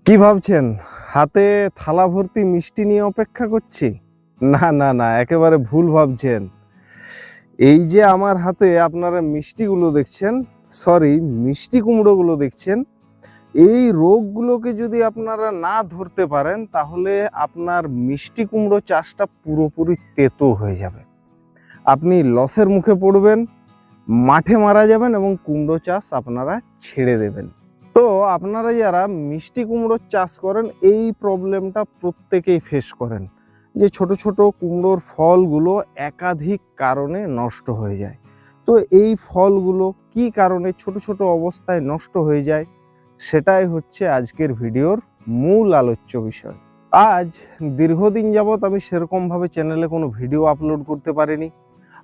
কি ভাবছেন হাতে থালা ভর্তি মিষ্টি নিয়ে অপেক্ষা করছি? না না না, একেবারে ভুল ভাবছেন। এই যে আমার হাতে আপনারা মিষ্টিগুলো দেখছেন, সরি মিষ্টি কুমড়োগুলো দেখছেন, এই রোগগুলোকে যদি আপনারা না ধরতে পারেন তাহলে আপনার মিষ্টি কুমড়ো চাষটা পুরোপুরি তেতো হয়ে যাবে। আপনি লসের মুখে পড়বেন, মাঠে মারা যাবেন এবং কুমড়ো চাষ আপনারা ছেড়ে দেবেন। তো আপনারা যারা মিষ্টি কুমড়োর চাষ করেন এই প্রবলেমটা প্রত্যেকেই ফেস করেন, যে ছোট ছোট কুমড়োর ফলগুলো একাধিক কারণে নষ্ট হয়ে যায়। তো এই ফলগুলো কি কারণে ছোট ছোট অবস্থায় নষ্ট হয়ে যায় সেটাই হচ্ছে আজকের ভিডিওর মূল আলোচ্য বিষয়। আজ দীর্ঘদিন যাবৎ আমি সেরকমভাবে চ্যানেলে কোনো ভিডিও আপলোড করতে পারিনি,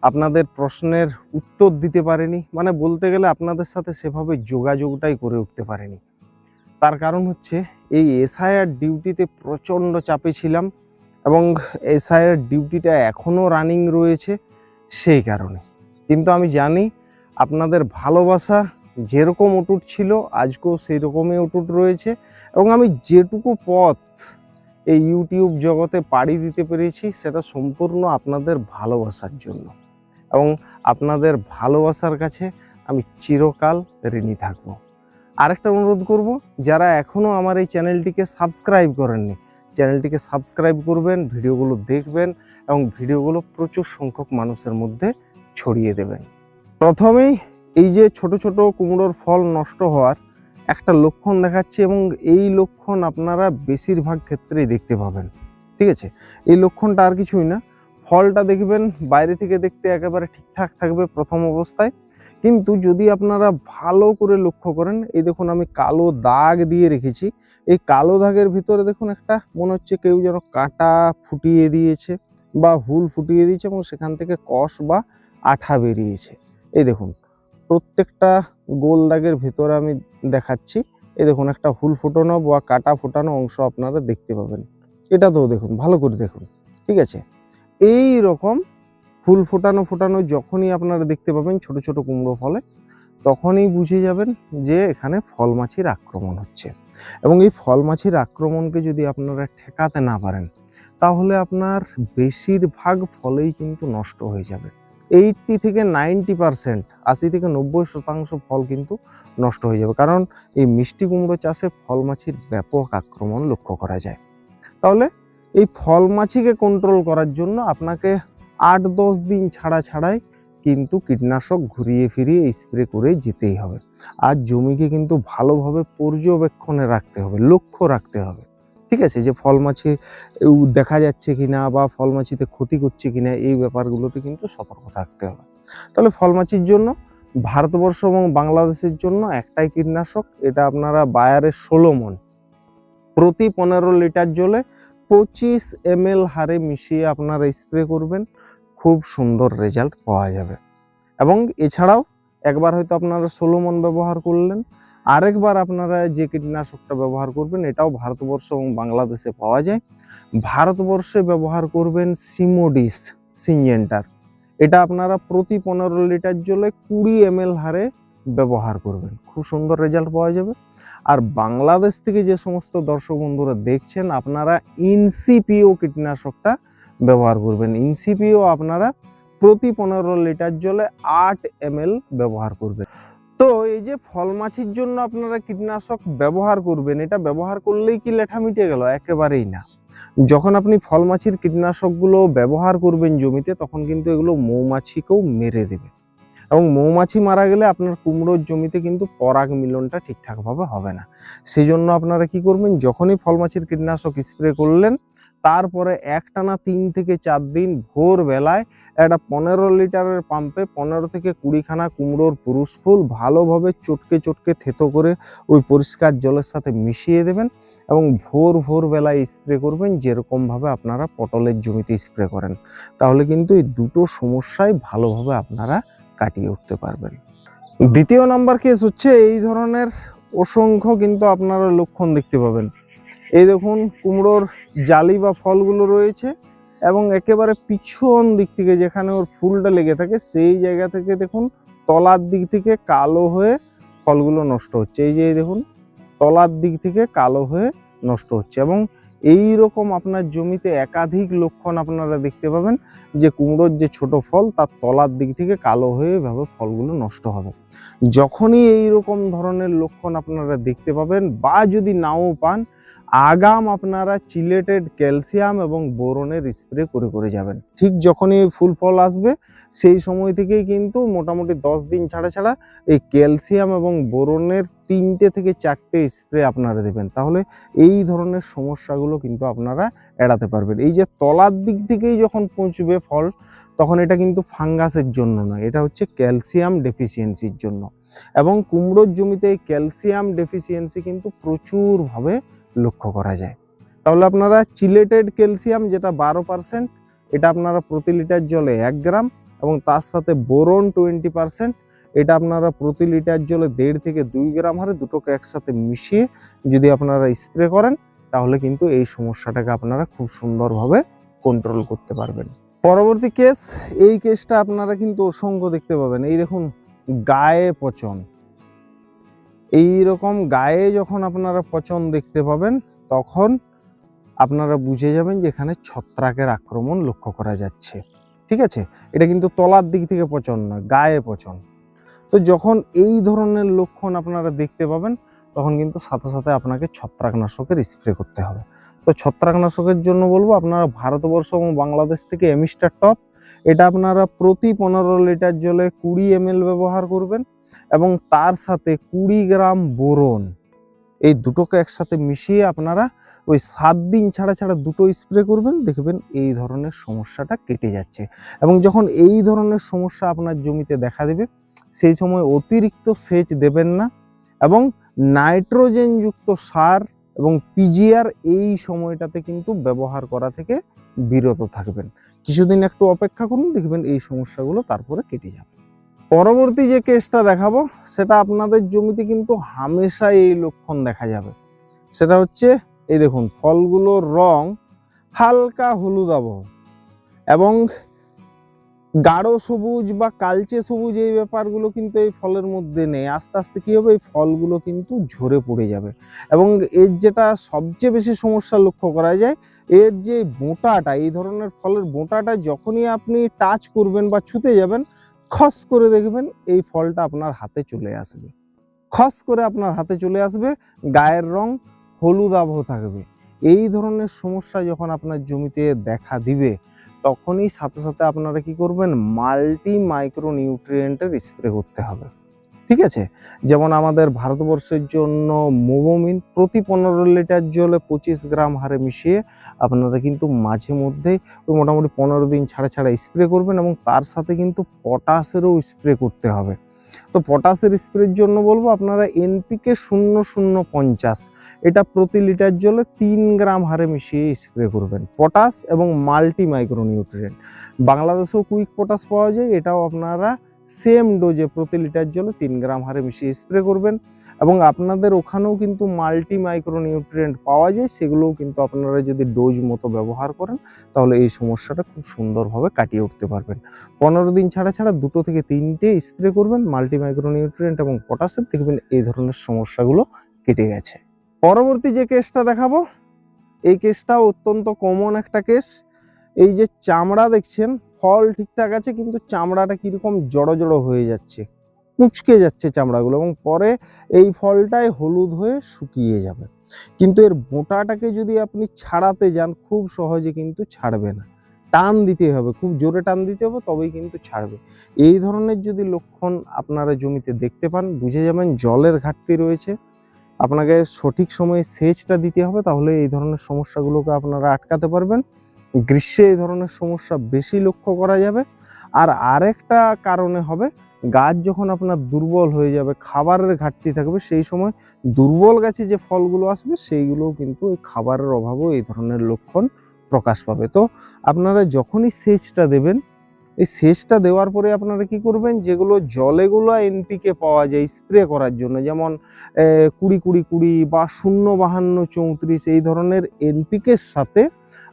আপনাদের প্রশ্নের উত্তর দিতে পারেনি, মানে বলতে গেলে আপনাদের সাথে সেভাবে যোগাযোগটাই করে উঠতে পারেনি। তার কারণ হচ্ছে এই এসআইআর ডিউটিতে প্রচণ্ড চাপে ছিলাম এবং এসআইআর ডিউটিটা এখনও রানিং রয়েছে সেই কারণে। কিন্তু আমি জানি আপনাদের ভালোবাসা যেরকম অটুট ছিল আজকেও সেই রকমই অটুট রয়েছে এবং আমি যেটুকু পথ এই ইউটিউব জগতে পাড়ি দিতে পেরেছি সেটা সম্পূর্ণ আপনাদের ভালোবাসার জন্য এবং আপনাদের ভালোবাসার কাছে আমি চিরকাল ঋণী থাকব। আরেকটা অনুরোধ করব, যারা এখনও আমার এই চ্যানেলটিকে সাবস্ক্রাইব করেননি চ্যানেলটিকে সাবস্ক্রাইব করবেন, ভিডিওগুলো দেখবেন এবং ভিডিওগুলো প্রচুর সংখ্যক মানুষের মধ্যে ছড়িয়ে দেবেন। প্রথমেই এই যে ছোট ছোট কুমড়োর ফল নষ্ট হওয়ার একটা লক্ষণ দেখাচ্ছি এবং এই লক্ষণ আপনারা বেশিরভাগ ক্ষেত্রেই দেখতে পাবেন। ঠিক আছে, এই লক্ষণটা আর কিছুই না, ফলটা দেখবেন বাইরে থেকে দেখতে একেবারে ঠিকঠাক থাকবে প্রথম অবস্থায়, কিন্তু যদি আপনারা ভালো করে লক্ষ্য করেন, এই দেখুন আমি কালো দাগ দিয়ে রেখেছি, এই কালো দাগের ভিতরে দেখুন একটা মনে হচ্ছে কেউ যেন কাঁটা ফুটিয়ে দিয়েছে বা হুল ফুটিয়ে দিয়েছে এবং সেখান থেকে কষ বা আঠা বেরিয়েছে। এই দেখুন প্রত্যেকটা গোল দাগের ভিতরে আমি দেখাচ্ছি, এই দেখুন একটা হুল ফোটানো বা কাঁটা ফোটানো অংশ আপনারা দেখতে পাবেন। এটা তো দেখুন, ভালো করে দেখুন। ঠিক আছে, এই রকম ফুল ফোটানো যখনই আপনারা দেখতে পাবেন ছোট ছোট কুমড়ো ফলে, তখনই বুঝে যাবেন যে এখানে ফল মাছির আক্রমণ হচ্ছে এবং এই ফল মাছির আক্রমণকে যদি আপনারা ঠেকাতে না পারেন তাহলে আপনার বেশিরভাগ ফলেই কিন্তু নষ্ট হয়ে যাবে। 80 থেকে 90%, 80 থেকে 90% ফল কিন্তু নষ্ট হয়ে যাবে, কারণ এই মিষ্টি কুমড়ো চাষে ফল মাছির ব্যাপক আক্রমণ লক্ষ্য করা যায়। তাহলে এই ফল মাছিকে কন্ট্রোল করার জন্য আপনাকে 8-10 দিন ছাড়াই কিন্তু কীটনাশক ঘুরিয়ে ফিরিয়ে স্প্রে করে যেতেই হবে। আর জমিকে কিন্তু ভালোভাবে পর্যবেক্ষণে রাখতে হবে, লক্ষ্য রাখতে হবে। ঠিক আছে, যে ফল মাছি দেখা যাচ্ছে কিনা বা ফল মাছিতে ক্ষতি করছে কিনা এই ব্যাপারগুলোতে কিন্তু সতর্ক থাকতে হবে। তাহলে ফল মাছির জন্য ভারতবর্ষ এবং বাংলাদেশের জন্য একটাই কীটনাশক, এটা আপনারা বায়ারের সোলোমন প্রতি 15 লিটার জলে 25 ml হারে মিশিয়ে আপনারা স্প্রে করবেন, খুব সুন্দর রেজাল্ট পাওয়া যাবে। এবং এছাড়াও একবার হয়তো আপনারা সোলোমন ব্যবহার করলেন, আরেকবার আপনারা যে কীটনাশকটা ব্যবহার করবেন এটাও ভারতবর্ষ এবং বাংলাদেশে পাওয়া যায়। ভারতবর্ষে ব্যবহার করবেন সিমোডিস সিনজেন্টার, এটা আপনারা প্রতি 15 লিটার জলে 20 ml হারে ব্যবহার করবেন, খুব সুন্দর রেজাল্ট পাওয়া যাবে। আর বাংলাদেশ থেকে যে সমস্ত দর্শক বন্ধুরা দেখছেন, আপনারা ইনসিপিও কীটনাশকটা ব্যবহার করবেন। ইনসিপিও আপনারা প্রতি 15 লিটার জলে 8 ml ব্যবহার করবেন। তো এই যে ফল মাছির জন্য আপনারা কীটনাশক ব্যবহার করবেন, এটা ব্যবহার করলেই কি লেঠা মিটে গেল? একেবারেই না। যখন আপনি ফল মাছির কীটনাশকগুলো ব্যবহার করবেন জমিতে, তখন কিন্তু এগুলো মৌমাছিকেও মেরে দেবে এবং মৌমাছি মারা গেলে আপনার কুমড়োর জমিতে কিন্তু পরাগ মিলনটা ঠিকঠাকভাবে হবে না। সেই জন্য আপনারা কি করবেন, যখনই ফল মাছির কীটনাশক স্প্রে করলেন তারপরে একটানা 3 থেকে 4 দিন ভোরবেলায় একটা 15 লিটারের পাম্পে 15 থেকে 20 খানা কুমড়োর পুরুষ ফুল ভালোভাবে চটকে থেতো করে ওই পরিষ্কার জলের সাথে মিশিয়ে দেবেন এবং ভোরবেলায় স্প্রে করবেন, যেরকমভাবে আপনারা পটলের জমিতে স্প্রে করেন। তাহলে কিন্তু এই দুটো সমস্যাই ভালোভাবে আপনারা কাটিয়ে উঠতে পারবেন। দ্বিতীয় নাম্বার কেস হচ্ছে এই ধরনের অসংখ্য কিন্তু আপনারা লক্ষণ দেখতে পাবেন। এই দেখুন কুমড়োর জালি বা ফলগুলো রয়েছে এবং একেবারে পিছন দিক থেকে যেখানে ওর ফুলটা লেগে থাকে সেই জায়গা থেকে দেখুন তলার দিক থেকে কালো হয়ে ফলগুলো নষ্ট হচ্ছে। এই যে দেখুন তলার দিক থেকে কালো হয়ে নষ্ট হচ্ছে। এবং এই রকম আপনার জমিতে একাধিক লক্ষণ আপনারা দেখতে পাবেন যে কুমড়োর যে ছোট ফল তার তলার দিক থেকে কালো হয়ে এভাবে ফলগুলো নষ্ট হবে। যখনই এই রকম ধরনের লক্ষণ আপনারা দেখতে পাবেন বা যদি নাও পান, আগাম আপনারা চিলেটেড ক্যালসিয়াম এবং বোরনের স্প্রে করে করে যাবেন। ঠিক যখনই ফুল ফল আসবে সেই সময় থেকেই কিন্তু মোটামুটি 10 দিন ছাড়া ছাড়া এই ক্যালসিয়াম এবং বোরনের 3টে থেকে 4টে স্প্রে আপনারা দেবেন। তাহলে এই ধরনের সমস্যাগুলো কিন্তু আপনারা এড়াতে পারবেন। এই যে তলার দিক থেকেই যখন পৌঁছবে ফল, তখন এটা কিন্তু ফাঙ্গাসের জন্য নয়, এটা হচ্ছে ক্যালসিয়াম ডেফিসিয়েন্সির জন্য। এবং কুমড়োর জমিতে এই ক্যালসিয়াম ডেফিসিয়েন্সি কিন্তু প্রচুরভাবে লক্ষ্য করা যায়। তাহলে আপনারা চিলেটেড ক্যালসিয়াম যেটা 12%, এটা আপনারা প্রতি লিটার জলে 1 গ্রাম, এবং তার সাথে বোরন 20%, এটা আপনারা প্রতি লিটার জলে 1.5 থেকে 2 গ্রাম হারে দুটোকে একসাথে মিশিয়ে যদি আপনারা স্প্রে করেন, তাহলে কিন্তু এই সমস্যাটাকে আপনারা খুব সুন্দরভাবে কন্ট্রোল করতে পারবেন। পরবর্তী কেস, এই কেসটা আপনারা কিন্তু অসংখ্য দেখতে পাবেন। এই দেখুন, গায়ে পচন। এই রকম গায়ে যখন আপনারা পচন দেখতে পাবেন, তখন আপনারা বুঝে যাবেন যে এখানে ছত্রাকের আক্রমণ লক্ষ্য করা যাচ্ছে। ঠিক আছে, এটা কিন্তু তলার দিক থেকে পচন নয়, গায়ে পচন। তো যখন এই ধরনের লক্ষণ আপনারা দেখতে পাবেন, তখন কিন্তু সাথে সাথে আপনাকে ছত্রাকনাশকের স্প্রে করতে হবে। তো ছত্রাকনাশকের জন্য বলবো আপনারা ভারতবর্ষ এবং বাংলাদেশ থেকে এমিস্টার টপ, এটা আপনারা প্রতি 15 লিটার জলে 20 ml ব্যবহার করবেন, এবং তার সাথে 20 গ্রাম বোরন, এই দুটোকে একসাথে মিশিয়ে আপনারা ওই 7 দিন ছাড়া ছাড়া দুটো স্প্রে করবেন। দেখবেন এই ধরনের সমস্যাটা কেটে যাচ্ছে। এবং যখন এই ধরনের সমস্যা আপনার জমিতে দেখা দেবে, সেই সময় অতিরিক্ত সেচ দেবেন না, এবং নাইট্রোজেনযুক্ত সার এবং পিজিআর এই সময়টাতে কিন্তু ব্যবহার করা থেকে বিরত থাকবেন। কিছুদিন একটু অপেক্ষা করুন, দেখবেন এই সমস্যাগুলো তারপরে কেটে যাবে। পরবর্তী যে কেসটা দেখাবো, সেটা আপনাদের জমিতে কিন্তু হামেশা এই লক্ষণ দেখা যাবে। সেটা হচ্ছে, এই দেখুন, ফলগুলোর রং হালকা হলুদাভ এবং গাঢ় সবুজ বা কালচে সবুজ, এই ব্যাপারগুলো কিন্তু এই ফলের মধ্যে নেই। আস্তে আস্তে কি হবে, এই ফলগুলো কিন্তু ঝরে পড়ে যাবে। এবং এর যেটা সবচেয়ে বেশি সমস্যা লক্ষ্য করা যায়, এর যে বোঁটাটা, এই ধরনের ফলের বোঁটাটা যখনই আপনি টাচ করবেন বা ছুতে যাবেন, খস করে দেখবেন এই ফলটা আপনার হাতে চলে আসবে। খস করে আপনার হাতে চলে আসবে, গায়ের রং হলুদাভ থাকবে। এই ধরনের সমস্যা যখন আপনার জমিতে দেখা দিবে, তখনই সাথে সাথে আপনারা কি করবেন, মাল্টি মাইক্রো নিউট্রিয়েন্টের স্প্রে করতে হবে। ঠিক আছে, যেমন আমাদের ভারতবর্ষের জন্য মোবোমিন প্রতি 15 লিটার জলে 25 গ্রাম হারে মিশিয়ে আপনারা কিন্তু মাঝে মধ্যে মোটামুটি 15 দিন ছাড়া ছাড়া স্প্রে করবেন, এবং তার সাথে কিন্তু পটাশেরও স্প্রে করতে হবে। তো পটাশের স্প্রের জন্য বলবো আপনারা এনপিকে 0050, এটা প্রতি লিটার জলে 3 গ্রাম হারে মিশিয়ে স্প্রে করবেন। পটাশ এবং মাল্টি মাইক্রো নিউট্রিয়েন্ট, বাংলাদেশেও কুইক পটাশ পাওয়া যায়, এটাও আপনারা সেম ডোজে প্রতি লিটার জলে 3 গ্রাম হারে মিশিয়ে স্প্রে করবেন। এবং আপনাদের ওখানেও কিন্তু মাল্টি মাইক্রো নিউট্রিয়েন্ট পাওয়া যায়, সেগুলোও কিন্তু আপনারা যদি ডোজ মতো ব্যবহার করেন, তাহলে এই সমস্যাটা খুব সুন্দরভাবে কাটিয়ে উঠতে পারবেন। 15 দিন ছাড়া ছাড়া 2 থেকে 3টে স্প্রে করবেন মাল্টি মাইক্রো নিউট্রিয়েন্ট এবং পটাশের, দেখবেন এই ধরনের সমস্যাগুলো কেটে গেছে। পরবর্তী যে কেসটা দেখাবো, এই কেসটা অত্যন্ত কমন একটা কেস। এই যে চামড়া দেখছেন, ফল ঠিকঠাক আছে কিন্তু চামড়াটা কিরকম জড়ো জড়ো হয়ে যাচ্ছে, কুঁচকে যাচ্ছে চামড়াগুলো, এবং পরে এই ফলটাই হলুদ হয়ে শুকিয়ে যাবে। কিন্তু এর বোঁটাটাকে যদি আপনি ছাড়াতে যান, খুব সহজে কিন্তু ছাড়বে না, টান দিতে হবে, খুব জোরে টান দিতে হবে, তবেই কিন্তু ছাড়বে। এই ধরনের যদি লক্ষণ আপনারা জমিতে দেখতে পান, বুঝে যাবেন জলের ঘাটতি রয়েছে, আপনাকে সঠিক সময়ে সেচটা দিতে হবে, তাহলে এই ধরনের সমস্যাগুলোকে আপনারা আটকাতে পারবেন। গ্রীষ্মে এই ধরনের সমস্যা বেশি লক্ষ্য করা যাবে। আর আরেকটা কারণে হবে, গাছ যখন আপনার দুর্বল হয়ে যাবে, খাবারের ঘাটতি থাকবে, সেই সময় দুর্বল গাছে যে ফলগুলো আসবে, সেইগুলোও কিন্তু এই খাবারের অভাবেও এই ধরনের লক্ষণ প্রকাশ পাবে। তো আপনারা যখনই সেচটা দেবেন, এই সেচটা দেওয়ার পরে আপনারা কি করবেন, যেগুলো জলেগুলো এনপিকে পাওয়া যায় স্প্রে করার জন্য, যেমন 20-20-20 বা 0-52-34, এই ধরনের এনপিকের সাথে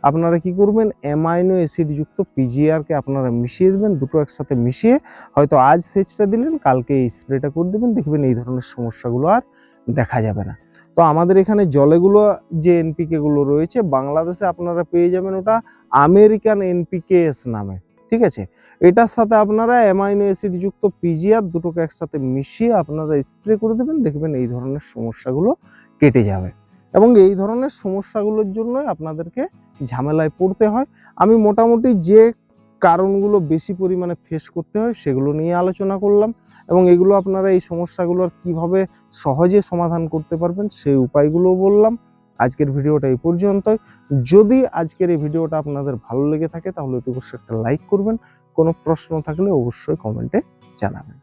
আপনারা কি করবেন, অ্যামাইনো অ্যাসিড যুক্ত পিজিআরকে আপনারা মিশিয়ে দেবেন। দুটো একসাথে মিশিয়ে হয়তো আজ সেচটা দিলেন, কালকে এই স্প্রেটা করে দেবেন, দেখবেন এই ধরনের সমস্যাগুলো আর দেখা যাবে না। তো আমাদের এখানে জলেগুলো যে এনপিকে গুলো রয়েছে, বাংলাদেশে আপনারা পেয়ে যাবেন ওটা আমেরিকান এনপিকেএস নামে। ঠিক আছে, এটার সাথে আপনারা অ্যামাইনো অ্যাসিড যুক্ত পিজিআর দুটোকে একসাথে মিশিয়ে আপনারা স্প্রে করে দেবেন, দেখবেন এই ধরনের সমস্যাগুলো কেটে যাবে। এবং এই ধরনের সমস্যাগুলোর জন্যই আপনাদেরকে ঝামেলায় পড়তে হয়। আমি মোটামুটি যে কারণগুলো বেশি পরিমাণে ফেস করতে হয় সেগুলো নিয়ে আলোচনা করলাম, এবং এগুলো আপনারা এই সমস্যাগুলোর কিভাবে সহজে সমাধান করতে পারবেন সেই উপায়গুলো বললাম। আজকের ভিডিওটা এই পর্যন্তই। যদি আজকের এই ভিডিওটা আপনাদের ভালো লেগে থাকে তাহলে অবশ্যই একটা লাইক করবেন, কোনো প্রশ্ন থাকলে অবশ্যই কমেন্টে জানাবেন।